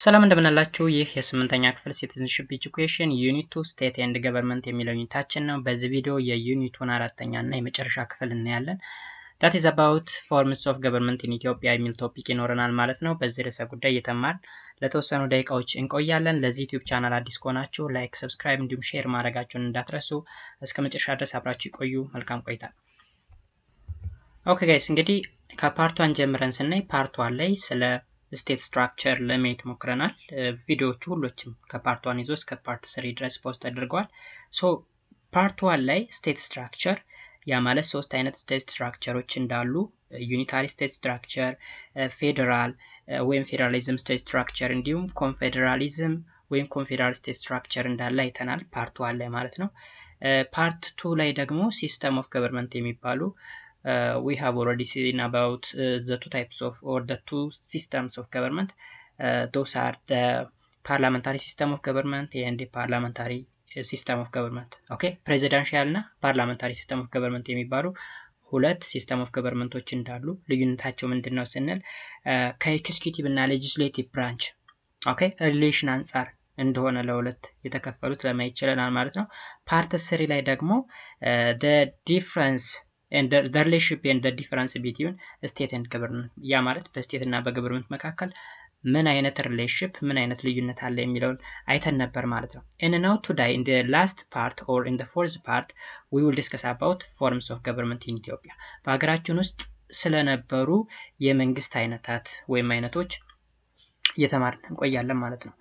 ሰላም እንደምናላችሁ ይህ የስምንተኛ ክፍል Citizenship Education Unit 2 State and Government የሚለው ዩኒታችን ነው። በዚህ ቪዲዮ የዩኒቱን አራተኛ እና የመጨረሻ ክፍል እናያለን። That is about forms of government in Ethiopia የሚል ቶፒክ ይኖረናል ማለት ነው። በዚህ ርዕሰ ጉዳይ እየተማርን ለተወሰኑ ደቂቃዎች እንቆያለን። ለዚህ ዩቲዩብ ቻናል አዲስ ከሆናችሁ ላይክ፣ ሰብስክራይብ እንዲሁም ሼር ማድረጋችሁን እንዳትረሱ። እስከ መጨረሻ ድረስ አብራችሁ ይቆዩ። መልካም ቆይታ። ኦኬ ጋይስ እንግዲህ ከፓርት 1 ጀምረን ስናይ ፓርት 1 ላይ ስለ ስቴት ስትራክቸር ለማየት ሞክረናል። ቪዲዮዎቹ ሁሉም ከፓርት 1 ይዞ እስከ ፓርት 3 ድረስ ፖስት ተደርገዋል። ሶ ፓርት 1 ላይ ስቴት ስትራክቸር ያ ማለት ሶስት አይነት ስቴት ስትራክቸሮች እንዳሉ ዩኒታሪ ስቴት ስትራክቸር፣ ፌደራል ወይም ፌደራሊዝም ስቴት ስትራክቸር እንዲሁም ኮንፌደራሊዝም ወይም ኮንፌደራል ስቴት ስትራክቸር እንዳለ አይተናል ፓርት 1 ላይ ማለት ነው። ፓርት 2 ላይ ደግሞ ሲስተም ኦፍ ገቨርንመንት የሚባሉ we have already seen about the two types of or the two systems of government. Those are the parliamentary system of government and the parliamentary system of government. Okay, presidential እና parliamentary system of government የሚባሉ ሁለት ሲስተም ኦፍ ገቨርንመንቶች እንዳሉ ልዩነታቸው ምንድነው ስንል ከኤክስኪዩቲቭ እና ሌጂስሌቲቭ ብራንች ኦኬ ሪሌሽን አንፃር እንደሆነ ለሁለት የተከፈሉት ለማየት ይችላል ማለት ነው። ፓርት 3 ላይ ደግሞ the difference and the relationship and the difference between state and government ያ ማለት በስቴት እና በገቨርንመንት መካከል ምን አይነት ሪሌሽንሺፕ ምን አይነት ልዩነት አለ የሚለውን አይተን ነበር ማለት ነው። and now today in the last part or in the fourth part we will discuss about forms of government in Ethiopia በሀገራችን ውስጥ ስለነበሩ የመንግስት አይነታት ወይም አይነቶች እየተማርን እንቆያለን ማለት ነው።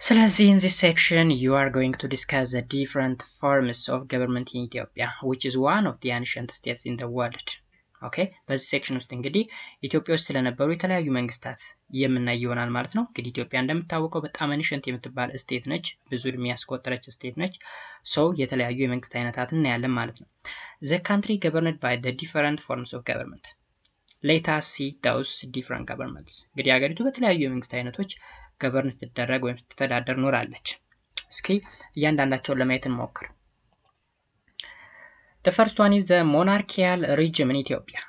ስለዚህ in this section you are going to discuss the different forms of government in Ethiopia which is one of the ancient states in the world. Okay, በዚህ ሴክሽን ውስጥ እንግዲህ ኢትዮጵያ ውስጥ ስለነበሩ የተለያዩ መንግስታት የምናይ ይሆናል ማለት ነው። እንግዲህ ኢትዮጵያ እንደምታወቀው በጣም ancient የምትባል ስቴት ነች፣ ብዙ እድሜ ያስቆጠረች ስቴት ነች። so የተለያዩ የመንግስት አይነታትን እናያለን ማለት ነው። The country governed by the different forms of government. Let us see those different governments. እንግዲህ ሀገሪቱ በተለያዩ የመንግስት አይነቶች ገቨርን ስትደረግ ወይም ስትተዳደር ኖራለች። እስኪ እያንዳንዳቸውን ለማየት እንሞክር። The first one is the monarchical regime in Ethiopia.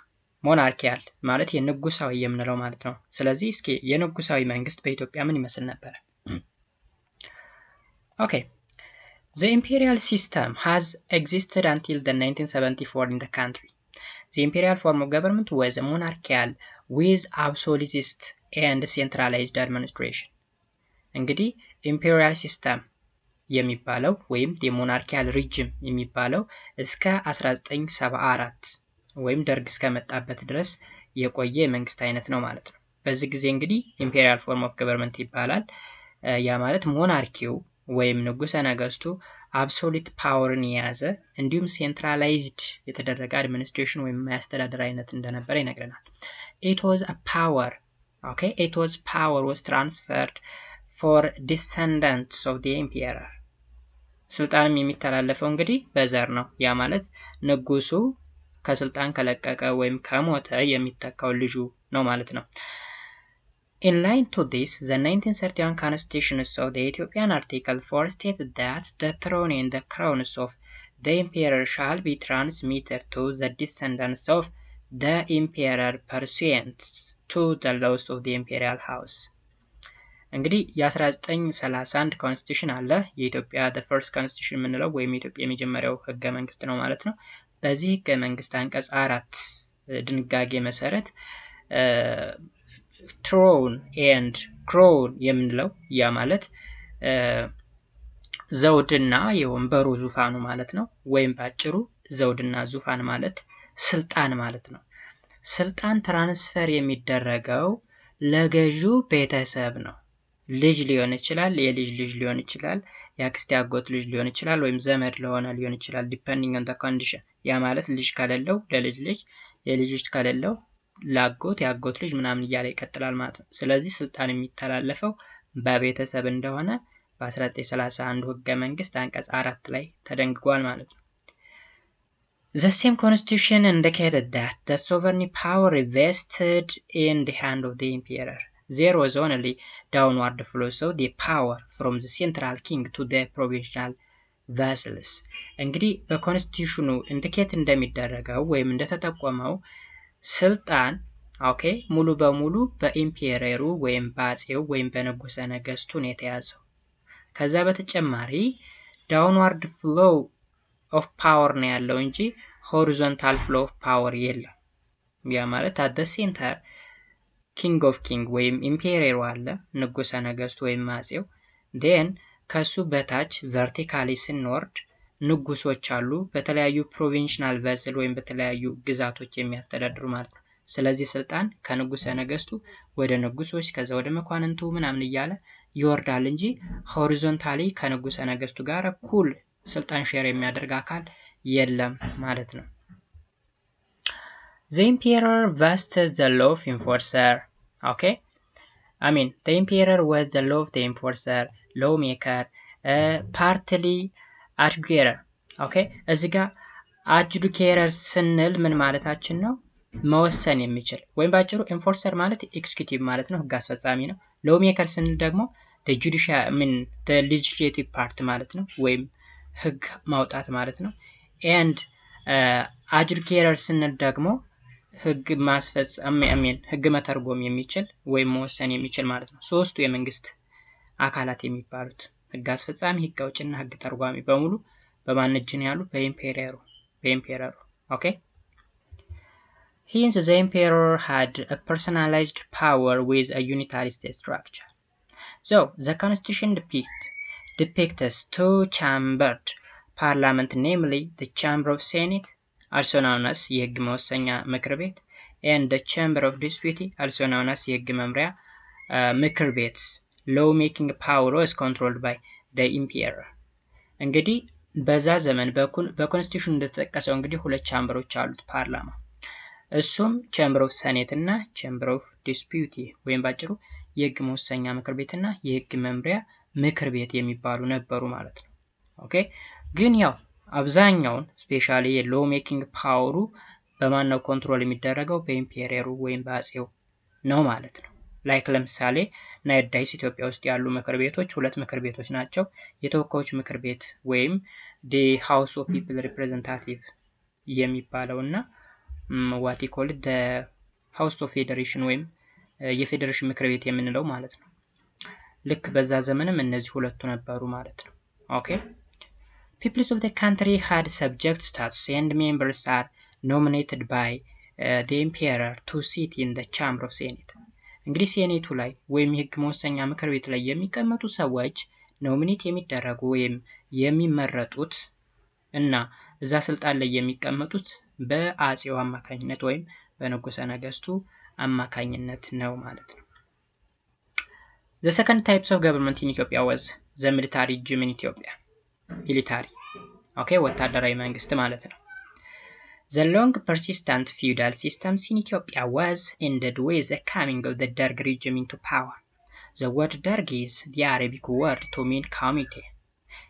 ሞናርኪያል ማለት የንጉሳዊ የምንለው ማለት ነው። ስለዚህ እስኪ የንጉሳዊ መንግስት በኢትዮጵያ ምን ይመስል ነበር? Okay. The imperial system has existed until the 1974 in the country. The imperial form of government was a monarchical with absolutist and centralized administration. እንግዲህ ኢምፔሪያል ሲስተም የሚባለው ወይም የሞናርኪያል ሪጅም የሚባለው እስከ 1974 ወይም ደርግ እስከመጣበት ድረስ የቆየ የመንግስት አይነት ነው ማለት ነው። በዚህ ጊዜ እንግዲህ ኢምፔሪያል ፎርም ኦፍ ገቨርንመንት ይባላል። ያ ማለት ሞናርኪው ወይም ንጉሰ ነገስቱ አብሶሉት ፓወርን የያዘ እንዲሁም ሴንትራላይዝድ የተደረገ አድሚኒስትሬሽን ወይም ማስተዳደር አይነት እንደነበረ ይነግረናል። It was a power. Okay, it was power was transferred for descendants of the emperor. ስልጣንም የሚተላለፈው እንግዲህ በዘር ነው። ያ ማለት ንጉሱ ከስልጣን ከለቀቀ ወይም ከሞተ የሚተካው ልጁ ነው ማለት ነው። In line to this, the 1931 Constitution of the Ethiopian Article 4 stated that the throne and the crowns of the emperor shall be transmitted to the descendants of the emperor pursuant to the laws of the imperial house. እንግዲህ የ1931 ኮንስቲቱሽን አለ። የኢትዮጵያ the first constitution የምንለው ወይም የኢትዮጵያ የመጀመሪያው ህገ መንግስት ነው ማለት ነው። በዚህ ህገ መንግስት አንቀጽ 4 ድንጋጌ መሰረት ትሮን ኤንድ ክሮን የምንለው ያ ማለት ዘውድና የወንበሩ ዙፋኑ ማለት ነው። ወይም ባጭሩ ዘውድና ዙፋን ማለት ስልጣን ማለት ነው። ስልጣን ትራንስፈር የሚደረገው ለገዢው ቤተሰብ ነው። ልጅ ሊሆን ይችላል፣ የልጅ ልጅ ሊሆን ይችላል፣ የአክስት ያጎት ልጅ ሊሆን ይችላል፣ ወይም ዘመድ ለሆነ ሊሆን ይችላል depending on the condition። ያ ማለት ልጅ ካለለው ለልጅ ልጅ፣ የልጅ ልጅ ካለለው ላጎት ያጎት ልጅ ምናምን እያለ ይቀጥላል ማለት ነው። ስለዚህ ስልጣን የሚተላለፈው በቤተሰብ እንደሆነ በ1931 ህገ መንግስት አንቀጽ 4 ላይ ተደንግጓል ማለት ነው። The same constitution indicated that the sovereign power vested in the hand of the emperor. There was only downward flow of the power from the central king to the provincial vassals. እንግዲህ በኮንስቲቱሽኑ ኢንዲኬት እንደሚደረገው ወይም እንደተጠቆመው ስልጣን ኦኬ ሙሉ በሙሉ በኢምፔረሩ ወይም በአጼው ወይም በንጉሰ ነገስቱ ነው የተያዘው። ከዛ በተጨማሪ ዳውንዋርድ ፍሎው ኦፍ ፓወር ነው ያለው እንጂ ሆሪዞንታል ፍሎው ኦፍ ፓወር የለም። ያ ማለት አት ዘ ሴንተር ኪንግ ኦፍ ኪንግ ወይም ኢምፔረሩ አለ ንጉሰ ነገስቱ ወይም አጼው። ዴን ከሱ በታች ቨርቲካሊ ስንወርድ ንጉሶች አሉ በተለያዩ ፕሮቪንሽናል ቨስል ወይም በተለያዩ ግዛቶች የሚያስተዳድሩ ማለት ነው። ስለዚህ ስልጣን ከንጉሰ ነገስቱ ወደ ንጉሶች ከዛ ወደ መኳንንቱ ምናምን እያለ ይወርዳል እንጂ ሆሪዞንታሊ ከንጉሰ ነገስቱ ጋር እኩል ስልጣን ሼር የሚያደርግ አካል የለም ማለት ነው። The emperor was the law enforcer. Okay? I mean, the emperor was the law of the enforcer, lawmaker, partly adjudicator. Okay? እዚህ ጋር adjudicator ስንል ምን ማለታችን ነው? መወሰን የሚችል ወይም ባጭሩ ኢንፎርሰር ማለት ኤክስኪዩቲቭ ማለት ነው፣ ህግ አስፈጻሚ ነው። ሎሜከር ስንል ደግሞ the legislative part ማለት ነው፣ ወይም ህግ ማውጣት ማለት ነው። and adjudicator ስንል ደግሞ ህግ ማስፈጸም ህግ መተርጎም የሚችል ወይም መወሰን የሚችል ማለት ነው። ሶስቱ የመንግስት አካላት የሚባሉት ህግ አስፈጻሚ፣ ህግ አውጭና ህግ ተርጓሚ በሙሉ በማን እጅ ነው ያሉ? በኢምፔረሩ። ኦኬ Hence, the emperor had a personalized power with a unitary state structure. So, the constitution depicts two-chambered parliament, namely the chamber of senate, also known as የህግ መወሰኛ ምክር ቤት, and the chamber of deputy, also known as የህግ መምሪያ ምክር ቤት. Law-making power was controlled by the emperor. እንግዲህ በዛ ዘመን በኮንስቲቱሽን እንደተጠቀሰው እንግዲህ ሁለት ቻምበሮች አሉት ፓርላማ። እሱም ቼምበር ኦፍ ሰኔት እና ቼምበር ኦፍ ዲስፒዩቲ ወይም ባጭሩ የህግ መወሰኛ ምክር ቤት እና የህግ መምሪያ ምክር ቤት የሚባሉ ነበሩ ማለት ነው። ኦኬ ግን ያው አብዛኛውን ስፔሻሊ የሎ ሜኪንግ ፓወሩ በማን ነው ኮንትሮል የሚደረገው? በኢምፔሪየሩ ወይም በአጼው ነው ማለት ነው። ላይክ ለምሳሌ ናይዳይስ ኢትዮጵያ ውስጥ ያሉ ምክር ቤቶች ሁለት ምክር ቤቶች ናቸው። የተወካዮች ምክር ቤት ወይም ዲ ሃውስ ኦፍ ፒፕል ሪፕሬዘንታቲቭ የሚባለው እና ዋት ይኮል ደ ሃውስ ኦፍ ፌዴሬሽን ወይም የፌዴሬሽን ምክር ቤት የምንለው ማለት ነው። ልክ በዛ ዘመንም እነዚህ ሁለቱ ነበሩ ማለት ነው። ኦኬ Peoples of the country had subject status and members are nominated by the emperor to sit in the chamber of senate. እንግዲህ ሴኔቱ ላይ ወይም የህግ መወሰኛ ምክር ቤት ላይ የሚቀመጡ ሰዎች ኖሚኔት የሚደረጉ ወይም የሚመረጡት እና እዛ ስልጣን ላይ የሚቀመጡት በአጼው አማካኝነት ወይም በንጉሰ ነገስቱ አማካኝነት ነው ማለት ነው። The second types of government in Ethiopia was the military regime in Ethiopia. ሚሊታሪ ኦኬ ወታደራዊ መንግስት ማለት ነው። The long persistent feudal systems in Ethiopia was ended with the coming of the Derg regime into power. The word Derg is the Arabic word to mean committee.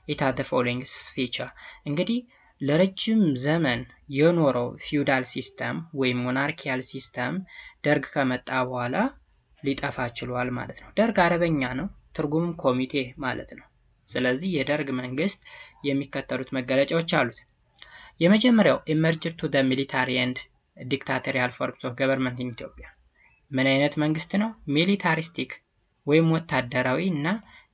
It had the following feature. እንግዲህ ለረጅም ዘመን የኖረው ፊውዳል ሲስተም ወይም ሞናርኪያል ሲስተም ደርግ ከመጣ በኋላ ሊጠፋ ችሏል ማለት ነው። ደርግ አረበኛ ነው፣ ትርጉሙም ኮሚቴ ማለት ነው። ስለዚህ የደርግ መንግስት የሚከተሉት መገለጫዎች አሉት። የመጀመሪያው emerged to the military and dictatorial forms of government in Ethiopia. ምን አይነት መንግስት ነው? ሚሊታሪስቲክ ወይም ወታደራዊ እና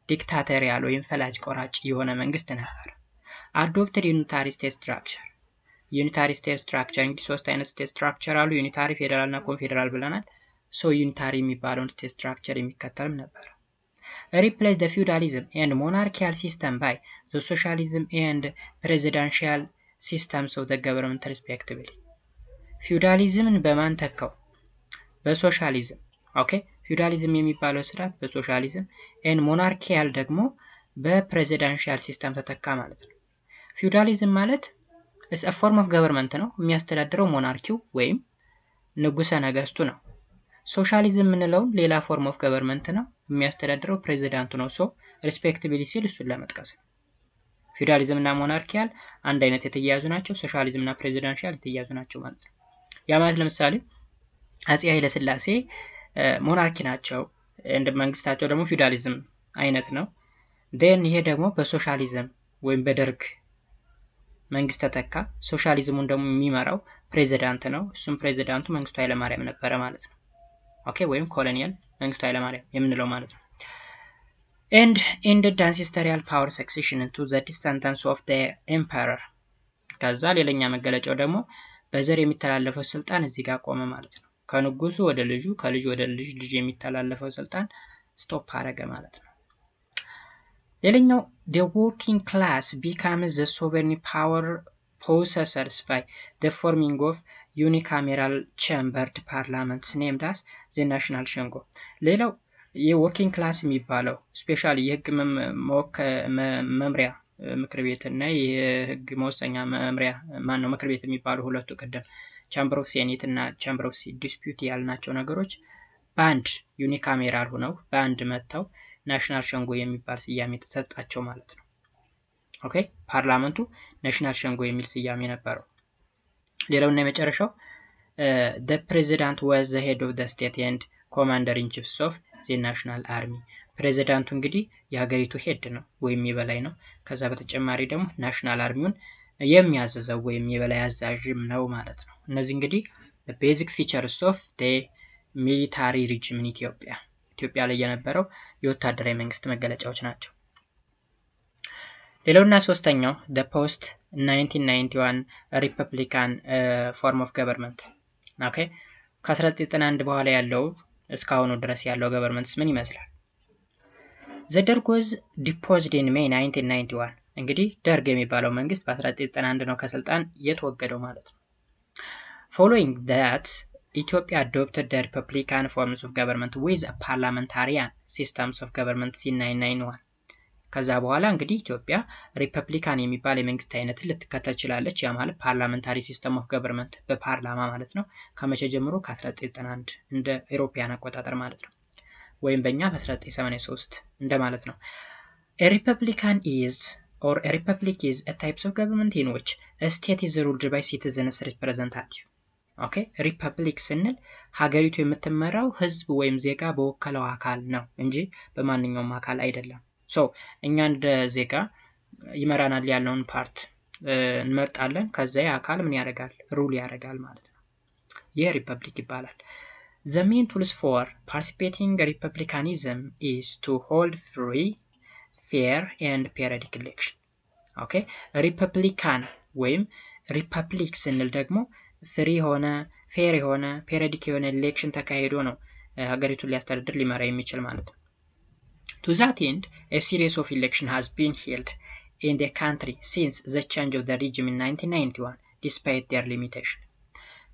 ዲክታቶሪያል ወይም ፈላጭ ቆራጭ የሆነ መንግስት ነበር። adopted unitary state structure. ዩኒታሪ ስቴት ስትራክቸር እንግዲህ ሶስት አይነት ስቴት ስትራክቸር አሉ። ዩኒታሪ፣ ፌደራል እና ኮንፌደራል ብለናል። ሶ ዩኒታሪ የሚባለውን ስቴት ስትራክቸር የሚከተልም ነበር። replace the feudalism and monarchical system by the socialism and presidential systems of the government respectively. ፊውዳሊዝምን በማን ተካው? በሶሻሊዝም። ኦኬ ፊውዳሊዝም የሚባለው ስርዓት በሶሻሊዝም and monarchical ደግሞ በፕሬዚዳንሻል ሲስተም ተተካ ማለት ነው። ፊውዳሊዝም ማለት is a form of government ነው፣ የሚያስተዳድረው ሞናርኪው ወይም ንጉሰ ነገስቱ ነው። ሶሻሊዝም የምንለው ሌላ ፎርም ኦፍ ገቨርንመንት ነው፣ የሚያስተዳድረው ፕሬዚዳንቱ ነው። ሶ ሪስፔክቲብሊ ሲል እሱን ለመጥቀስ ነው። ፊውዳሊዝም እና ሞናርኪያል አንድ አይነት የተያያዙ ናቸው፣ ሶሻሊዝም እና ፕሬዚዳንሻል የተያያዙ ናቸው ማለት ነው። ያ ማለት ለምሳሌ አፄ ኃይለ ሥላሴ ሞናርኪ ናቸው፣ እንደ መንግስታቸው ደግሞ ፊውዳሊዝም አይነት ነው። ዴን ይሄ ደግሞ በሶሻሊዝም ወይም በደርግ መንግስት ተተካ። ሶሻሊዝሙን ደግሞ የሚመራው ፕሬዚዳንት ነው። እሱም ፕሬዚዳንቱ መንግስቱ ኃይለማርያም ነበረ ማለት ነው። ኦኬ ወይም ኮሎኒያል መንግስቱ ኃይለማርያም የምንለው ማለት ነው። and ended ancestral power succession into the descendants of the emperor ከዛ ሌላኛ መገለጫው ደግሞ በዘር የሚተላለፈው ስልጣን እዚህ ጋር ቆመ ማለት ነው። ከንጉሱ ወደ ልጁ ከልጅ ወደ ልጅ የሚተላለፈው ስልጣን ስቶፕ አረገ ማለት ነው። ሌላኛው the working class becomes the sovereign power possessors by the forming of unicameral chambered parliaments named as the national ሸንጎ። ሌላው የወርኪንግ ክላስ የሚባለው ስፔሻሊ የህግ መምሪያ ምክር ቤት እና የህግ መወሰኛ መምሪያ ማነው ምክር ቤት የሚባሉ ሁለቱ ቀደም ቻምበር ኦፍ ሴኔት እና ቻምበር ኦፍ ዲስፒዩት ያልናቸው ነገሮች በአንድ ዩኒካሜራል ሆነው በአንድ መጥተው ናሽናል ሸንጎ የሚባል ስያሜ ተሰጣቸው ማለት ነው። ኦኬ ፓርላመንቱ ናሽናል ሸንጎ የሚል ስያሜ ነበረው። ሌላውና የመጨረሻው the president was the head of the state and commander in chief of the national army ፕሬዚዳንቱ እንግዲህ የሀገሪቱ ሄድ ነው ወይም የበላይ ነው። ከዛ በተጨማሪ ደግሞ ናሽናል አርሚውን የሚያዘዘው ወይም የበላይ አዛዥም ነው ማለት ነው። እነዚህ እንግዲህ ቤዚክ ፊቸርስ ኦፍ the military regime in ኢትዮጵያ ላይ የነበረው የወታደራዊ መንግስት መገለጫዎች ናቸው። ሌላውና ሶስተኛው the post 1991 republican form of government ኦኬ ከ1991 በኋላ ያለው እስካሁኑ ድረስ ያለው ገቨርንመንትስ ምን ይመስላል? the Derg was deposed in May 1991 እንግዲህ ደርግ የሚባለው መንግስት በ1991 ነው ከስልጣን የተወገደው ማለት ነው። following that Ethiopia adopted the republican forms of government with a parliamentarian systems of government in 1991 ከዛ በኋላ እንግዲህ ኢትዮጵያ ሪፐብሊካን የሚባል የመንግስት አይነት ልትከተል ችላለች። ያ ማለት ፓርላመንታሪ ሲስተም ኦፍ ገቨርንመንት በፓርላማ ማለት ነው። ከመቼ ጀምሮ? ከ1991 እንደ ኢሮፒያን አቆጣጠር ማለት ነው። ወይም በእኛ በ1983 እንደማለት ነው። a republic is a type of government in which a state is ruled by citizens representative ኦኬ ሪፐብሊክ ስንል ሀገሪቱ የምትመራው ህዝብ ወይም ዜጋ በወከለው አካል ነው እንጂ በማንኛውም አካል አይደለም። ሶ እኛ እንደ ዜጋ ይመራናል ያለውን ፓርት እንመርጣለን። ከዛ አካል ምን ያደርጋል? ሩል ያደርጋል ማለት ነው። ይህ ሪፐብሊክ ይባላል። The main tools for participating republicanism is to hold free, fair and periodic election. ኦኬ ሪፐብሊካን ወይም ሪፐብሊክ ስንል ደግሞ ፍሪ ሆነ ፌር የሆነ ፔሪዮዲክ የሆነ ኤሌክሽን ተካሂዶ ነው ሀገሪቱን ሊያስተዳድር ሊመራ የሚችል ማለት ነው። To that end, a series of elections has been held in the country since the change of the regime in 1991, despite their limitation.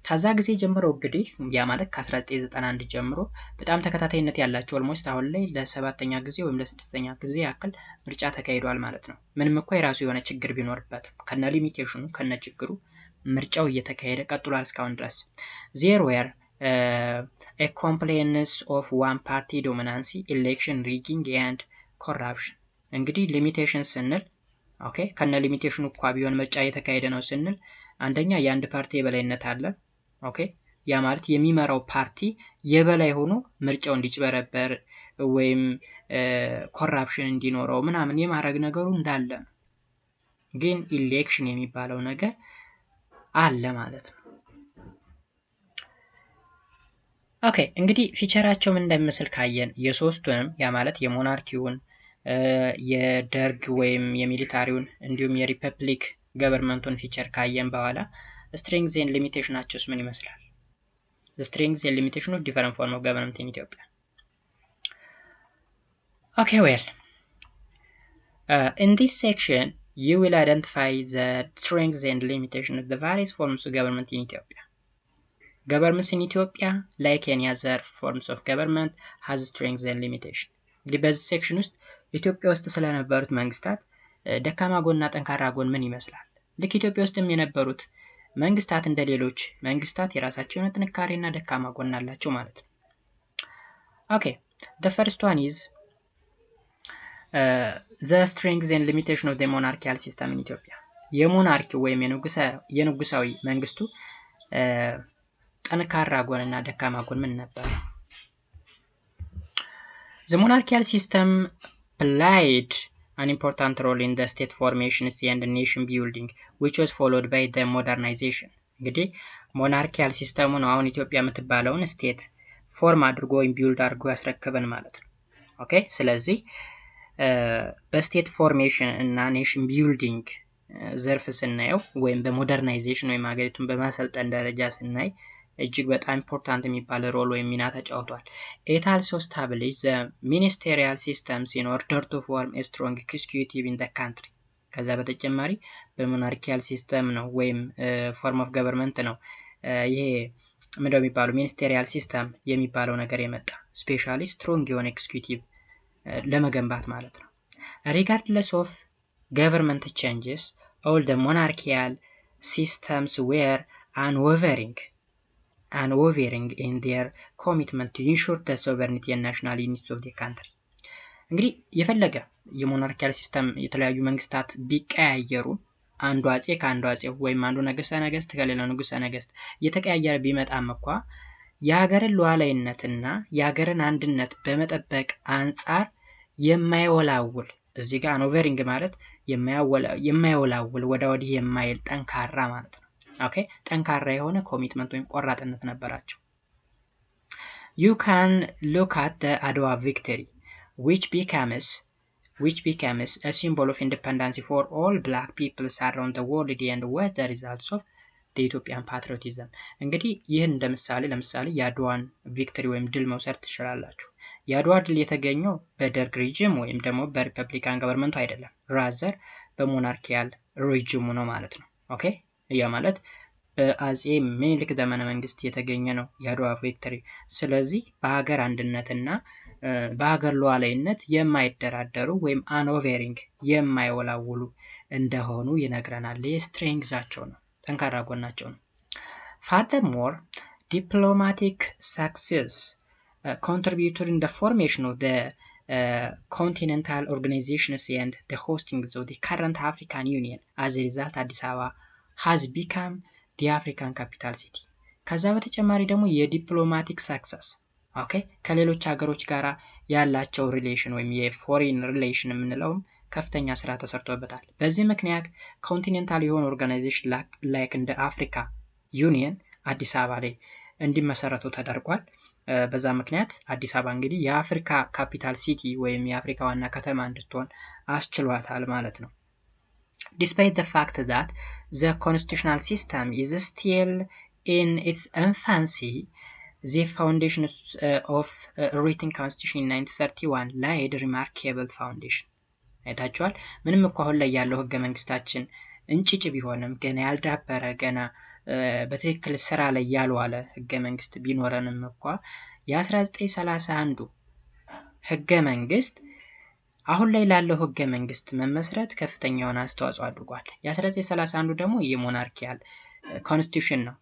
ከዛ ጊዜ ጀምሮ እንግዲህ ያ ማለት ከ1991 ጀምሮ በጣም ተከታታይነት ያላቸው ኦልሞስት አሁን ላይ ለሰባተኛ ጊዜ ወይም ለስድስተኛ ጊዜ ያክል ምርጫ ተካሂዷል ማለት ነው። ምንም እንኳን የራሱ የሆነ ችግር ቢኖርበትም ከነ ሊሚቴሽኑ ከነ ችግሩ ምርጫው እየተካሄደ ቀጥሏል እስካሁን ድረስ። There were a complaints of one party dominancy, election rigging and corruption. እንግዲህ ሊሚቴሽን ስንል ኦኬ ከነ ሊሚቴሽኑ እንኳን ቢሆን ምርጫ እየተካሄደ ነው ስንል አንደኛ የአንድ ፓርቲ የበላይነት አለ። ኦኬ ያ ማለት የሚመራው ፓርቲ የበላይ ሆኖ ምርጫው እንዲጭበረበር ወይም ኮራፕሽን እንዲኖረው ምናምን የማድረግ ነገሩ እንዳለ ነው። ግን ኢሌክሽን የሚባለው ነገር አለ ማለት ነው። ኦኬ እንግዲህ ፊቸራቸው ምን እንደሚመስል ካየን የሶስቱንም ያ ማለት የሞናርኪውን የደርግ ወይም የሚሊታሪውን እንዲሁም የሪፐብሊክ ገቨርንመንቱን ፊቸር ካየን በኋላ ስትሬንግዝ ኤንድ ሊሚቴሽናቸውስ ምን ይመስላል? the strengths and limitation of different form of government in Ethiopia. Okay, well, in this section you will identify the strengths and limitation of the various forms of government in Ethiopia. Governments in Ethiopia, like any other forms of government, has strengths and limitation. እንግዲህ በዚህ ሴክሽን ውስጥ ኢትዮጵያ ውስጥ ስለነበሩት መንግስታት ደካማ ጎንና ጠንካራ ጎን ምን ይመስላል? ልክ ኢትዮጵያ ውስጥም የነበሩት መንግስታት እንደሌሎች መንግስታት የራሳቸው የሆነ ጥንካሬና ደካማ ጎን አላቸው ማለት ነው። ኦኬ the first one is the strengths and limitation of the monarchical system in Ethiopia. የሞናርኪ ወይም የንጉሳዊ መንግስቱ ጠንካራ ጎንና ደካማ ጎን ምን ነበር? The monarchical system played an important role in the state formation and nation building, which was followed by the modernization. እንግዲህ ሞናርኪያል ሲስተሙ ነው አሁን ኢትዮጵያ የምትባለውን ስቴት ፎርም አድርጎ ወይም ቢልድ አድርጎ ያስረከበን ማለት ነው። ኦኬ ስለዚህ በስቴት ፎርሜሽን እና ኔሽን ቢልዲንግ ዘርፍ ስናየው ወይም በሞደርናይዜሽን ወይም ሀገሪቱን በማሰልጠን ደረጃ ስናይ እጅግ በጣም ኢምፖርታንት የሚባል ሮል ወይም ሚና ተጫውቷል። ኢት አልሶ ስታብሊሽ ዘ ሚኒስቴሪያል ሲስተምስ ኢን ኦርደር ቱ ፎርም ኤ ስትሮንግ ኤክስኪዩቲቭ ኢን ዘ ካንትሪ። ከዛ በተጨማሪ በሞናርኪያል ሲስተም ነው ወይም ፎርም ኦፍ ገቨርንመንት ነው ይሄ ምንድነው የሚባለው ሚኒስቴሪያል ሲስተም የሚባለው ነገር የመጣ ስፔሻሊ ስትሮንግ የሆነ ኤክስኪዩቲቭ ለመገንባት ማለት ነው። ሪጋርድለስ ኦፍ ገቨርንመንት ቼንጅስ ኦል ዘ ሞናርኪያል ሲስተምስ ዌር unwavering in their commitment to ensure the sovereignty and national unity of the country። እንግዲህ የፈለገ የሞናርኪያል ሲስተም የተለያዩ መንግስታት ቢቀያየሩ አንዱ አጼ ከአንዱ አጼ ወይም አንዱ ነገሰ ነገስት ከሌላው ንጉሰ ነገስት እየተቀያየረ ቢመጣም እንኳን የሀገርን ሉዓላዊነትና የሀገርን አንድነት በመጠበቅ አንጻር የማይወላውል እዚህ ጋር አንኦቨሪንግ ማለት የማይወላውል ወደ ወዲህ የማይል ጠንካራ ማለት ነው። ኦኬ ጠንካራ የሆነ ኮሚትመንት ወይም ቆራጥነት ነበራቸው። you can look at the Adwa victory which becomes a symbol of independence for all black peoples around the world and was the results of the Ethiopian patriotism። እንግዲህ ይህን ለምሳሌ የአድዋን ቪክቶሪ ወይም ድል መውሰድ ትችላላችሁ። የአድዋ ድል የተገኘው በደርግ ሪጅም ወይም ደግሞ በሪፐብሊካን ገቨርንመንቱ አይደለም፣ ራዘር በሞናርኪያል ሪጅሙ ነው ማለት ነው። ኦኬ ያ ማለት በአጼ ምኒልክ ዘመነ መንግስት የተገኘ ነው የአድዋ ቪክቶሪ። ስለዚህ በሀገር አንድነትና በሀገር ሉዓላዊነት የማይደራደሩ ወይም አንኦቨሪንግ የማይወላውሉ እንደሆኑ ይነግረናል። የስትሬንግዛቸው ነው ጠንካራ ጎናቸው ነው። furthermore diplomatic success contributed in the formation of the continental organizations and the hostings of the current African Union. as a result አዲስ አበባ has become the African capital city። ከዛ በተጨማሪ ደግሞ የዲፕሎማቲክ ሰክሰስ ኦኬ ከሌሎች ሀገሮች ጋር ያላቸው ሪሌሽን ወይም የፎሬን ሪሌሽን የምንለውም ከፍተኛ ስራ ተሰርቶበታል። በዚህ ምክንያት ኮንቲኔንታል የሆነ ኦርጋናይዜሽን ላይክ እንደ አፍሪካ ዩኒየን አዲስ አበባ ላይ እንዲመሰረቱ ተደርጓል። በዛ ምክንያት አዲስ አበባ እንግዲህ የአፍሪካ ካፒታል ሲቲ ወይም የአፍሪካ ዋና ከተማ እንድትሆን አስችሏታል ማለት ነው። Despite the fact that the constitutional system is still in its infancy, the foundations of written constitution in 1931 laid remarkable foundation። አይታችኋል። ምንም እንኳን አሁን ላይ ያለው ህገ መንግስታችን እንጭጭ ቢሆንም ገና ያልዳበረ ገና በትክክል ስራ ላይ ያልዋለ ህገ መንግስት ቢኖረንም እንኳን የ1931 ህገ መንግስት አሁን ላይ ላለው ህገ መንግስት መመስረት ከፍተኛ የሆነ አስተዋጽኦ አድርጓል። የ1931 ደግሞ የሞናርኪያል ኮንስቲቱሽን ነው።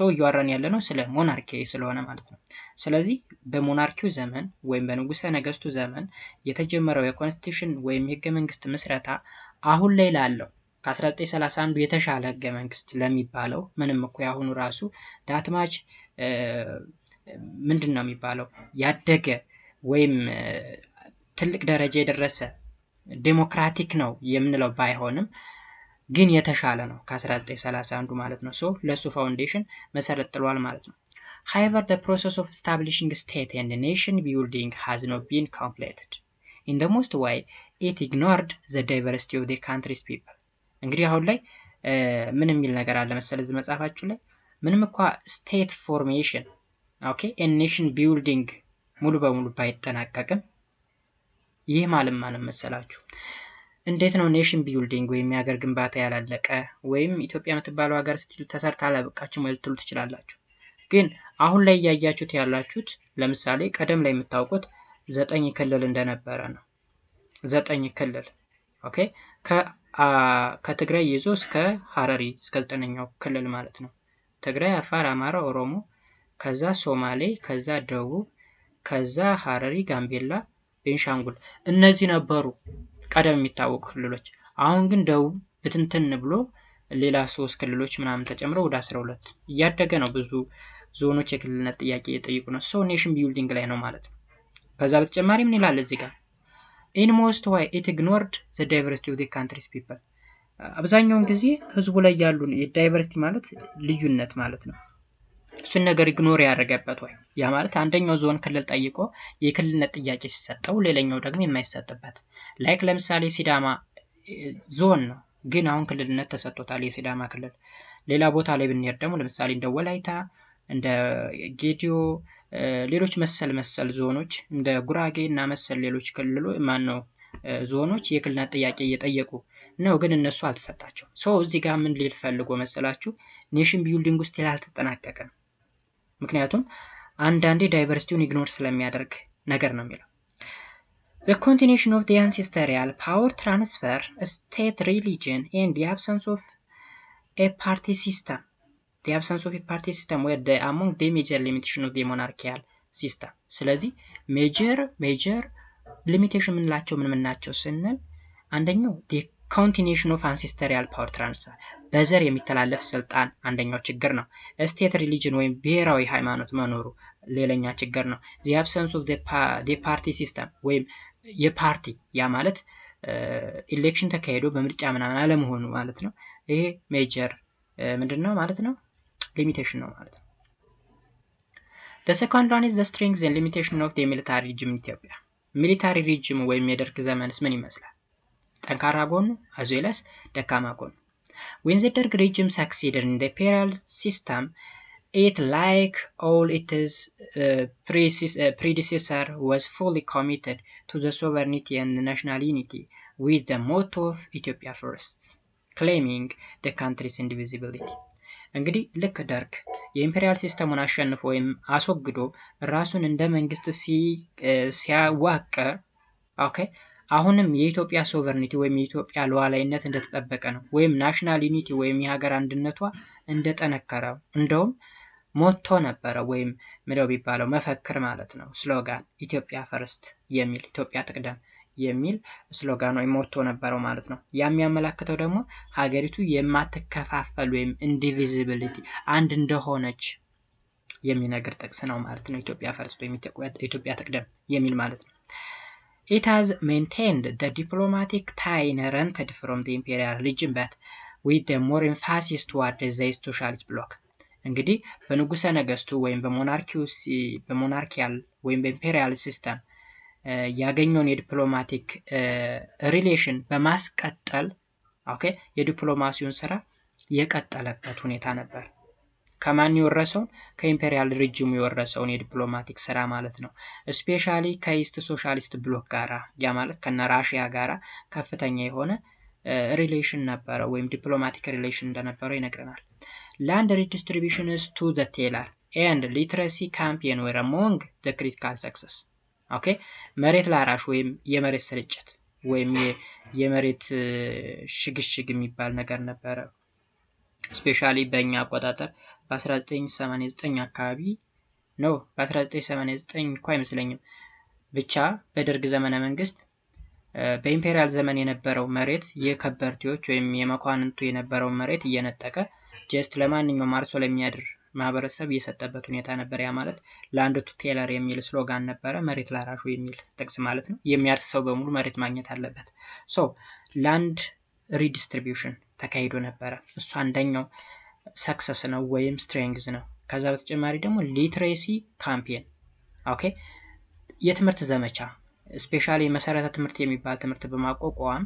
እያወራን ያለ ነው ስለ ሞናርኪ ስለሆነ ማለት ነው። ስለዚህ በሞናርኪው ዘመን ወይም በንጉሰ ነገስቱ ዘመን የተጀመረው የኮንስቲቱሽን ወይም የህገ መንግስት ምስረታ አሁን ላይ ላለው ከ1931 የተሻለ ህገ መንግስት ለሚባለው ምንም እኮ ያሁኑ ራሱ ዳትማች ምንድነው የሚባለው ያደገ ወይም ትልቅ ደረጃ የደረሰ ዴሞክራቲክ ነው የምንለው ባይሆንም ግን የተሻለ ነው ከ1931 ማለት ነው። ለሱ ፋውንዴሽን መሰረት ጥሏል ማለት ነው። However, the process of establishing state and nation building has not been completed. In the most way, it ignored the diversity of the country's people. እንግዲህ አሁን ላይ ምን የሚል ነገር አለ መሰለህ እዚህ መጽሐፋችሁ ላይ ምንም እንኳን ስቴት ፎርሜሽን ኦኬ and nation building ሙሉ በሙሉ ባይጠናቀቅም ይህ ማለት መሰላችሁ እንዴት ነው ኔሽን ቢልዲንግ ወይም የሀገር ግንባታ ያላለቀ ወይም ኢትዮጵያ የምትባለው ሀገር ስቲል ተሰርታ አላበቃችም ወይ ልትሉ ትችላላችሁ። ግን አሁን ላይ ያያችሁት ያላችሁት ለምሳሌ ቀደም ላይ የምታውቁት 9 ክልል እንደነበረ ነው። 9 ክልል ኦኬ ከትግራይ ይዞ እስከ ሐረሪ እስከ 9ኛው ክልል ማለት ነው። ትግራይ፣ አፋር፣ አማራ፣ ኦሮሞ፣ ከዛ ሶማሌ፣ ከዛ ደቡብ፣ ከዛ ሐረሪ፣ ጋምቤላ፣ ቤንሻንጉል እነዚህ ነበሩ ቀደም የሚታወቁ ክልሎች። አሁን ግን ደቡብ ብትንትን ብሎ ሌላ 3 ክልሎች ምናምን ተጨምረው ወደ 12 እያደገ ነው። ብዙ ዞኖች የክልልነት ጥያቄ እየጠየቁ ነው። ኔሽን ቢልዲንግ ላይ ነው ማለት ነው። ከዛ በተጨማሪ ምን ይላል እዚህ ጋር in most way it ignored the diversity of the country's people። አብዛኛውን ጊዜ ህዝቡ ላይ ያሉን የዳይቨርሲቲ ማለት ልዩነት ማለት ነው። እሱን ነገር ኢግኖር ያደረገበት ወይ ያ ማለት አንደኛው ዞን ክልል ጠይቆ የክልልነት ጥያቄ ሲሰጠው ሌላኛው ደግሞ የማይሰጥበት ላይክ ለምሳሌ ሲዳማ ዞን ነው ግን አሁን ክልልነት ተሰጥቶታል የሲዳማ ክልል። ሌላ ቦታ ላይ ብንሄድ ደግሞ ለምሳሌ እንደ ወላይታ እንደ ጌዲዮ ሌሎች መሰል ዞኖች እንደ ጉራጌ እና መሰል ሌሎች ክልሎ ማን ነው ዞኖች የክልልነት ጥያቄ እየጠየቁ ነው ግን እነሱ አልተሰጣቸው። ሶ እዚህ ጋር ምን ሊል ፈልጎ መሰላችሁ ኔሽን ቢልዲንግ ውስጥ ያልተጠናቀቀ ምክንያቱም አንዳንዴ ዳይቨርሲቲውን ኢግኖር ስለሚያደርግ ነገር ነው የሚለው። The continuation of the ancestral power transfer, state religion, and the absence of a party system. The absence of a party system were among the major limitation of the monarchical system. ስለዚህ major limitation ምንላቸው ምን ናቸው ስንል አንደኛው the continuation of ancestral power transfer በዘር የሚተላለፍ ስልጣን አንደኛው ችግር ነው። ስቴት ሪሊጅን ወይም ብሔራዊ ሃይማኖት መኖሩ ሌላኛ ችግር ነው። the absence of the party system ወይም የፓርቲ ያ ማለት ኢሌክሽን ተካሂዶ በምርጫ ምናምን አለመሆኑ ማለት ነው። ይሄ ሜጀር ምንድነው ማለት ነው ሊሚቴሽን ነው ማለት ነው። the second one is the strength and limitation of the military regime in Ethiopia. ሚሊታሪ ሪጅም ወይም የደርግ ዘመንስ ምን ይመስላል? ጠንካራ ጎኑ as well as ደካማ ጎኑ። when the Derg regime succeeded in the imperial system, it, like all its predecessor, was fully committed to the sovereignty and national unity with the motto of Ethiopia first, claiming the country's indivisibility. እንግዲህ ልክ ደርግ የኢምፔሪያል ሲስተሙን አሸንፎ ወይም አስወግዶ ራሱን እንደ መንግስት ሲያዋቀር ኦኬ አሁንም የኢትዮጵያ ሶቨርኒቲ ወይም የኢትዮጵያ ሉዓላዊነት እንደተጠበቀ ነው ወይም ናሽናል ዩኒቲ ወይም የሀገር አንድነቷ እንደጠነከረ እንደውም ሞቶ ነበረ ወይም ምንድነው ቢባለው መፈክር ማለት ነው ስሎጋን ኢትዮጵያ ፈርስት የሚል ኢትዮጵያ ትቅደም የሚል ስሎጋን ወይ ሞቶ ነበረው ማለት ነው። የሚያመላክተው ደግሞ ሀገሪቱ የማትከፋፈል ወይም ኢንዲቪዚቢሊቲ አንድ እንደሆነች የሚነግር ጥቅስ ነው ማለት ነው። ኢትዮጵያ ፈርስት ወይም ኢትዮጵያ ትቅደም የሚል ማለት ነው። It has maintained the diplomatic tie inherited from the imperial regime but with the more emphasis toward the socialist bloc. እንግዲህ በንጉሰ ነገስቱ ወይም በሞናርኪያል ወይም በኢምፔሪያል ሲስተም ያገኘውን የዲፕሎማቲክ ሪሌሽን በማስቀጠል ኦኬ የዲፕሎማሲውን ስራ የቀጠለበት ሁኔታ ነበር። ከማን የወረሰውን ከኢምፔሪያል ሪጅሙ የወረሰውን የዲፕሎማቲክ ስራ ማለት ነው። ስፔሻሊ ከኢስት ሶሻሊስት ብሎክ ጋራ ያ ማለት ከነ ራሽያ ጋራ ከፍተኛ የሆነ ሪሌሽን ነበረ ወይም ዲፕሎማቲክ ሪሌሽን እንደነበረው ይነግረናል። land redistributions to the tailor and literacy campaign were among the critical success. ኦኬ መሬት ላራሽ ወይም የመሬት ስርጭት ወይም የመሬት ሽግሽግ የሚባል ነገር ነበረ። ስፔሻሊ በእኛ አቆጣጠር በ1989 አካባቢ ነው በ1989 እንኳን አይመስለኝም ብቻ በደርግ ዘመነ መንግስት በኢምፔሪያል ዘመን የነበረው መሬት የከበርቴዎች ወይም የመኳንንቱ የነበረው መሬት እየነጠቀ ጀስት ለማንኛውም አርሶ ለሚያድር ማህበረሰብ የሰጠበት ሁኔታ ነበር። ያ ማለት ላንድ ቱ ቴለር የሚል ስሎጋን ነበረ መሬት ላራሹ የሚል ጥቅስ ማለት ነው። የሚያርስ ሰው በሙሉ መሬት ማግኘት አለበት። ሶ ላንድ ሪዲስትሪቢዩሽን ተካሂዶ ነበረ። እሱ አንደኛው ሰክሰስ ነው ወይም ስትሬንግዝ ነው። ከዛ በተጨማሪ ደግሞ ሊትሬሲ ካምፔን ኦኬ የትምህርት ዘመቻ ስፔሻሊ መሰረተ ትምህርት የሚባል ትምህርት በማቋቋም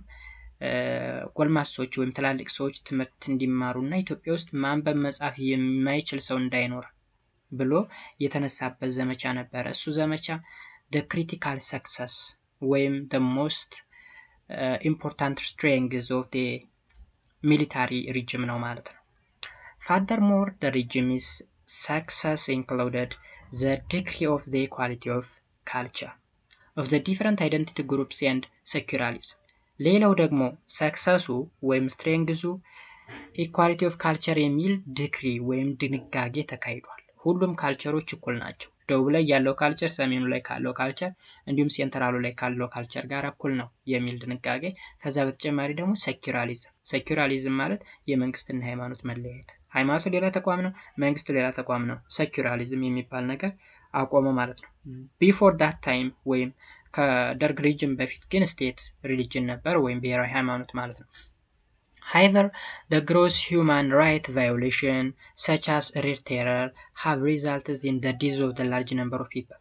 ጎልማሶች ወይም ትላልቅ ሰዎች ትምህርት እንዲማሩና ኢትዮጵያ ውስጥ ማንበብ መጻፍ የማይችል ሰው እንዳይኖር ብሎ የተነሳበት ዘመቻ ነበረ። እሱ ዘመቻ the critical success ወይም the most important strengths of the military regime ነው ማለት ነው። Furthermore, the regime's success included the degree of the equality of culture of the different identity groups and secularism. ሌላው ደግሞ ሰክሰሱ ወይም ስትሬንግዙ ኢኳሊቲ ኦፍ ካልቸር የሚል ዲግሪ ወይም ድንጋጌ ተካሂዷል። ሁሉም ካልቸሮች እኩል ናቸው። ደቡብ ላይ ያለው ካልቸር ሰሜኑ ላይ ካለው ካልቸር እንዲሁም ሴንትራሉ ላይ ካለው ካልቸር ጋር እኩል ነው የሚል ድንጋጌ። ከዛ በተጨማሪ ደግሞ ሴኩላሪዝም ማለት የመንግስትና ሃይማኖት መለያየት፣ ሃይማኖት ሌላ ተቋም ነው፣ መንግስት ሌላ ተቋም ነው። ሴኩላሪዝም የሚባል ነገር አቆመ ማለት ነው። ቢፎር ዳት ታይም ወይም ከደርግ ሪጅም በፊት ግን ስቴት ሪሊጅን ነበር ወይም ብሔራዊ ሃይማኖት ማለት ነው። However, the gross human right violation, such as red terror, have resulted in the death of the large number of people.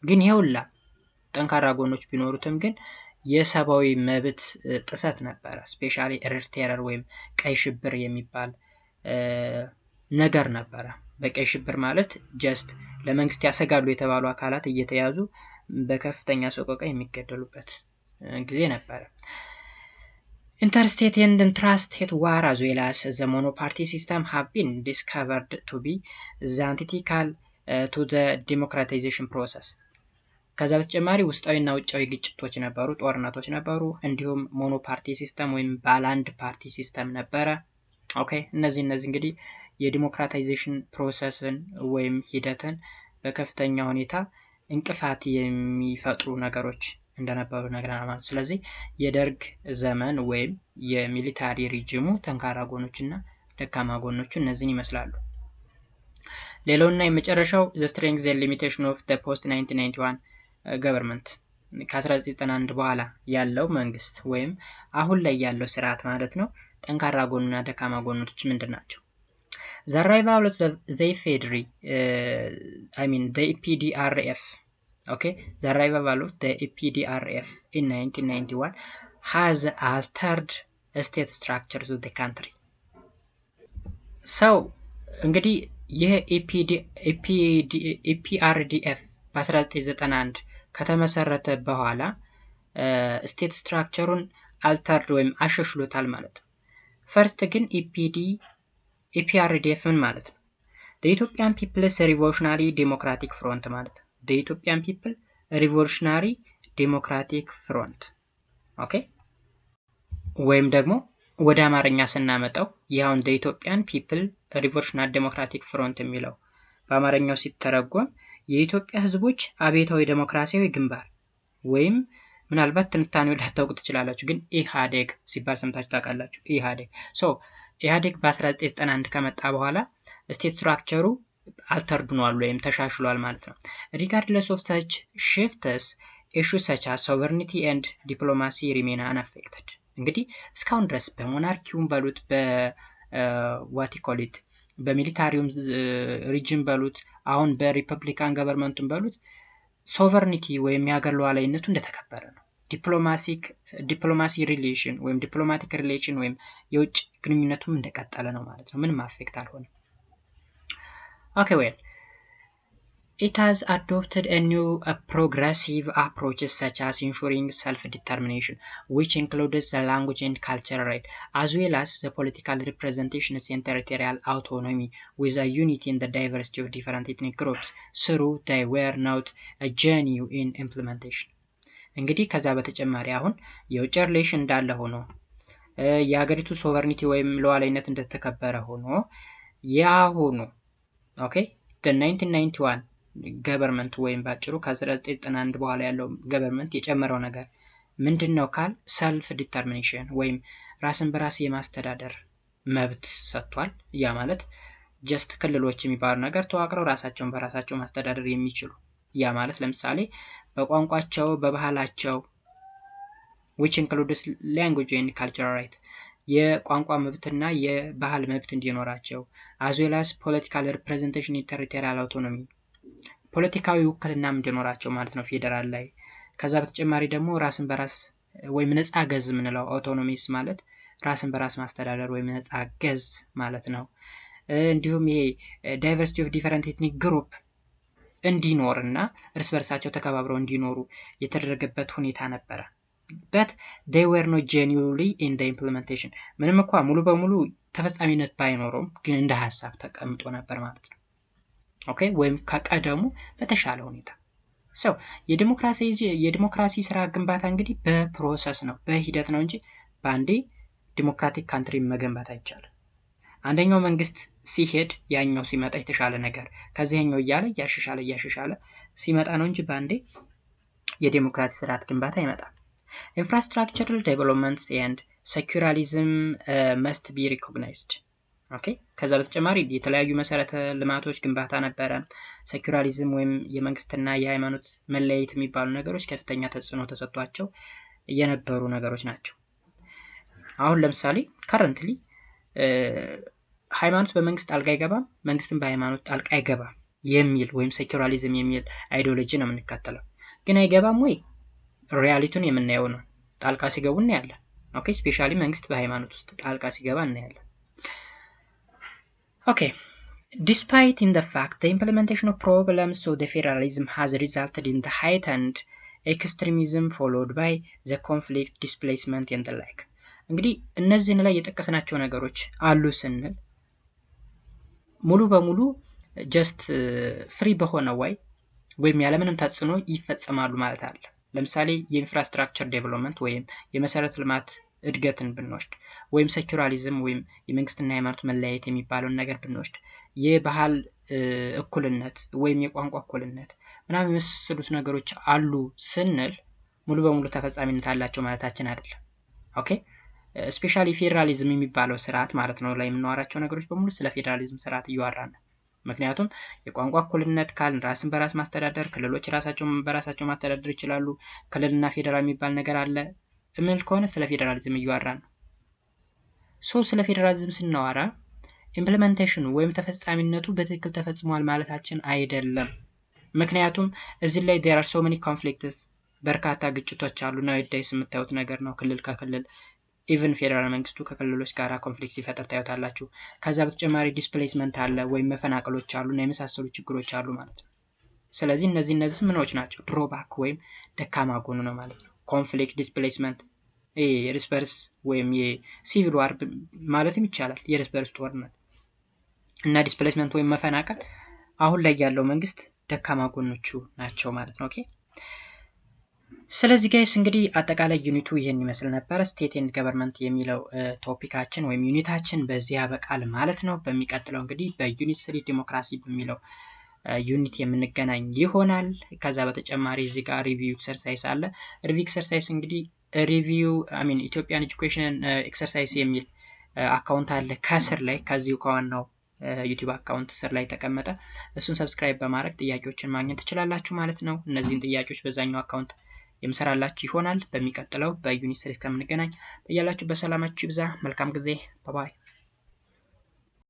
ግን ይኸውላ ጠንካራ ጎኖች ቢኖሩትም ግን የሰብአዊ መብት ጥሰት ነበረ። ስፔሻሊ ሬድ ቴረር ወይም ቀይ ሽብር የሚባል ነገር ነበረ። በቀይ ሽብር ማለት ጀስት ለመንግስት ያሰጋሉ የተባሉ አካላት እየተያዙ በከፍተኛ ሰቆቃ የሚገደሉበት ጊዜ ነበረ። Interstate and intrastate war as well as the monoparty system have been discovered to be the antithetical to the democratization process. ከዛ በተጨማሪ ውስጣዊና ውጫዊ ግጭቶች ነበሩ፣ ጦርነቶች ነበሩ፣ እንዲሁም ሞኖፓርቲ ሲስተም ወይም ባላንድ ፓርቲ ሲስተም ነበረ። ኦኬ እነዚህ እንግዲህ የዲሞክራታይዜሽን ፕሮሰስን ወይም ሂደትን በከፍተኛ ሁኔታ እንቅፋት የሚፈጥሩ ነገሮች እንደነበሩ ነግረናል ማለት። ስለዚህ የደርግ ዘመን ወይም የሚሊታሪ ሪጅሙ ጠንካራ ጎኖችና ደካማ ጎኖቹ እነዚህን ይመስላሉ። ሌላውና የመጨረሻው the strength and limitation of the post 1991 government ከ1991 በኋላ ያለው መንግስት ወይም አሁን ላይ ያለው ስርዓት ማለት ነው። ጠንካራ ጎንና ደካማ ጎኖች ምንድናቸው? The arrival of the FEDRI, the EPDRF, okay, the arrival of the EPDRF in 1991 has altered state structures of the country. So እንግዲህ ይህ EPRDF በ1991 ከተመሰረተ በኋላ ስቴት ስትራክቸሩን አልተርድ ወይም አሻሽሎታል ማለት ነው። ፈርስት ግን EPRDFን ማለት ነው the Ethiopian People's Revolutionary Democratic Front ማለት ነው። the Ethiopian People Revolutionary Democratic Front ኦኬ። ወይም ደግሞ ወደ አማርኛ ስናመጣው ያውን the Ethiopian People Revolutionary Democratic Front የሚለው በአማርኛው ሲተረጎም የኢትዮጵያ ህዝቦች አብዮታዊ ዴሞክራሲያዊ ግንባር ወይም ምናልባት ትንታኔው ላታውቁ ትችላላችሁ፣ ግን ኢህአዴግ ሲባል ሰምታችሁ ታውቃላችሁ። ኢህአዴግ በ1991 ከመጣ በኋላ ስቴት ስትራክቸሩ አልተርድ ሆኗል ወይም ተሻሽሏል ማለት ነው። regardless of such shifts issues such as sovereignty and diplomacy remain unaffected. እንግዲህ እስካሁን ድረስ በሞናርኪውም በሉት በዋቲኮሊት በሚሊታሪውም ሪጅን በሉት አሁን በሪፐብሊካን ገቨርንመንቱም በሉት ሶቨርኒቲ ወይም የሀገር ሉዓላዊነቱ እንደተከበረ ነው። ዲፕሎማሲ ሪሌሽን ወይም ዲፕሎማቲክ ሪሌሽን ወይም የውጭ ግንኙነቱም እንደቀጠለ ነው ማለት ነው። ምንም አፌክት አልሆነም። ኦኬ ዌል it has adopted a new progressive approaches such as ensuring self-determination, which includes the language and cultural right, as well as the political representation and territorial autonomy with a unity in the diversity of different ethnic groups, through they were not a genuine implementation. እንግዲህ ከዛ በተጨማሪ አሁን የውጭ ሪሌሽን እንዳለ ሆኖ የሀገሪቱ ሶቨርኒቲ ወይም ሉዓላዊነት እንደተከበረ ሆኖ ያሁኑ ኦኬ the 1991 ገቨርንመንት ወይም ባጭሩ ከ1991 በኋላ ያለው ገቨርንመንት የጨመረው ነገር ምንድነው ካል ሰልፍ ዲተርሚኔሽን ወይም ራስን በራስ የማስተዳደር መብት ሰጥቷል። ያ ማለት ጀስት ክልሎች የሚባሉ ነገር ተዋቅረው ራሳቸውን በራሳቸው ማስተዳደር የሚችሉ ያ ማለት ለምሳሌ በቋንቋቸው በባህላቸው which includes language and cultural right የቋንቋ መብትና የባህል መብት እንዲኖራቸው as well as political representation and territorial autonomy ፖለቲካዊ ውክልናም እንዲኖራቸው ማለት ነው ፌደራል ላይ። ከዛ በተጨማሪ ደግሞ ራስን በራስ ወይም ነፃ ገዝ ምንለው አውቶኖሚስ ማለት ራስን በራስ ማስተዳደር ወይም ነፃ ገዝ ማለት ነው። እንዲሁም ይሄ ዳይቨርሲቲ ኦፍ ዲፈረንት ኤትኒክ ግሩፕ እንዲኖርና እርስ በርሳቸው ተከባብረው እንዲኖሩ የተደረገበት ሁኔታ ነበረ። but they were not genuinely in the implementation ምንም እንኳን ሙሉ በሙሉ ተፈጻሚነት ባይኖረውም ግን እንደ ሐሳብ ተቀምጦ ነበር ማለት ነው። ኦኬ ወይም ከቀደሙ በተሻለ ሁኔታ ሰው የዲሞክራሲ ስራ ግንባታ እንግዲህ በፕሮሰስ ነው በሂደት ነው እንጂ በአንዴ ዲሞክራቲክ ካንትሪ መገንባት አይቻልም። አንደኛው መንግስት ሲሄድ ያኛው ሲመጣ የተሻለ ነገር ከዚህኛው እያለ ያሻሻለ ሲመጣ ነው እንጂ በአንዴ የዲሞክራሲ ስርዓት ግንባታ ይመጣል። infrastructural developments and secularism must be recognized. ኦኬ ከዛ በተጨማሪ የተለያዩ መሰረተ ልማቶች ግንባታ ነበረ። ሴኩላሪዝም ወይም የመንግስትና የሃይማኖት መለያየት የሚባሉ ነገሮች ከፍተኛ ተጽዕኖ ተሰጥቷቸው የነበሩ ነገሮች ናቸው። አሁን ለምሳሌ currently ሃይማኖት በመንግስት ጣልቃ አይገባም መንግስትም በሃይማኖት ጣልቃ አይገባም የሚል ወይም ሴኩላሪዝም የሚል አይዲዮሎጂ ነው የምንከተለው ግን አይገባም ወይ ሪያሊቲውን የምናየው ነው ጣልቃ ሲገቡ እናያለን ኦኬ ስፔሻሊ መንግስት በሃይማኖት ውስጥ ጣልቃ ሲገባ እናያለን ኦኬ despite in the fact the implementation of problems of the federalism has resulted in the heightened extremism followed by the conflict displacement and the like እንግዲህ እነዚህን ላይ የጠቀስናቸው ነገሮች አሉ ስንል ሙሉ በሙሉ just ፍሪ በሆነ way ወይም ያለምንም ተጽዕኖ ይፈጸማሉ ማለት አለ ለምሳሌ የኢንፍራስትራክቸር ዴቨሎፕመንት ወይም የመሰረተ ልማት እድገትን ብንወስድ ወይም ሴኩላሪዝም ወይም የመንግስትና የሃይማኖት መለያየት የሚባለው ነገር ብንወስድ የባህል እኩልነት ወይም የቋንቋ እኩልነት ምናምን የመሰሉት ነገሮች አሉ ስንል ሙሉ በሙሉ ተፈጻሚነት አላቸው ማለታችን አይደለም ኦኬ ስፔሻሊ ፌደራሊዝም የሚባለው ስርዓት ማለት ነው ላይ የምናወራቸው ነገሮች በሙሉ ስለ ፌደራሊዝም ስርዓት እያወራን ምክንያቱም የቋንቋ እኩልነት ካልን ራስን በራስ ማስተዳደር ክልሎች ራሳቸውን በራሳቸው ማስተዳደር ይችላሉ ክልልና ፌደራል የሚባል ነገር አለ እምል ከሆነ ስለ ፌደራሊዝም እያወራን ሶ ስለ ፌደራሊዝም ስናወራ ኢምፕሊሜንቴሽኑ ወይም ተፈጻሚነቱ በትክክል ተፈጽሟል ማለታችን አይደለም ምክንያቱም እዚህ ላይ there are so many conflicts በርካታ ግጭቶች አሉ ነው ይደይስ የምታዩት ነገር ነው ክልል ከክልል ኢቭን ፌደራል መንግስቱ ከክልሎች ጋር ኮንፍሊክት ሲፈጠር ታዩታላችሁ ከዛ በተጨማሪ ዲስፕሌስመንት አለ ወይም መፈናቀሎች አሉና የመሳሰሉ ችግሮች አሉ ማለት ነው ስለዚህ እነዚህ ምኖች ናቸው ድሮባክ ወይም ደካማ ጎኑ ነው ማለት ነው ኮንፍሊክት ዲስፕሌስመንት የሪስፐርስ ወይም የሲቪል ዋር ማለትም ይቻላል የሪስፐርስ ጦርነት እና ዲስፕሌስመንት ወይም መፈናቀል አሁን ላይ ያለው መንግስት ደካማ ጎኖቹ ናቸው ማለት ነው ኦኬ ስለዚህ ጋይስ እንግዲህ አጠቃላይ ዩኒቱ ይሄን ይመስል ነበር ስቴት ኤንድ ገቨርንመንት የሚለው ቶፒካችን ወይም ዩኒታችን በዚህ ያበቃል ማለት ነው በሚቀጥለው እንግዲህ በዩኒት 3 ዲሞክራሲ በሚለው ዩኒት የምንገናኝ ይሆናል ከዛ በተጨማሪ እዚህ ጋር ሪቪው ኤክሰርሳይዝ አለ ሪቪው ኤክሰርሳይዝ እንግዲህ ሪቪው ኢትዮጵያን ኤጁኬሽን ኤክሰርሳይዝ የሚል አካውንት አለ ከስር ላይ ከዚሁ ከዋናው ዩቲዩብ አካውንት ስር ላይ ተቀመጠ እሱን ሰብስክራይብ በማድረግ ጥያቄዎችን ማግኘት ትችላላችሁ ማለት ነው እነዚህን ጥያቄዎች በዛኛው አካውንት የምሰራላችሁ ይሆናል በሚቀጥለው በዩኒት 3 ከምንገናኝ በእያላችሁ በሰላማችሁ ይብዛ መልካም ጊዜ ባይ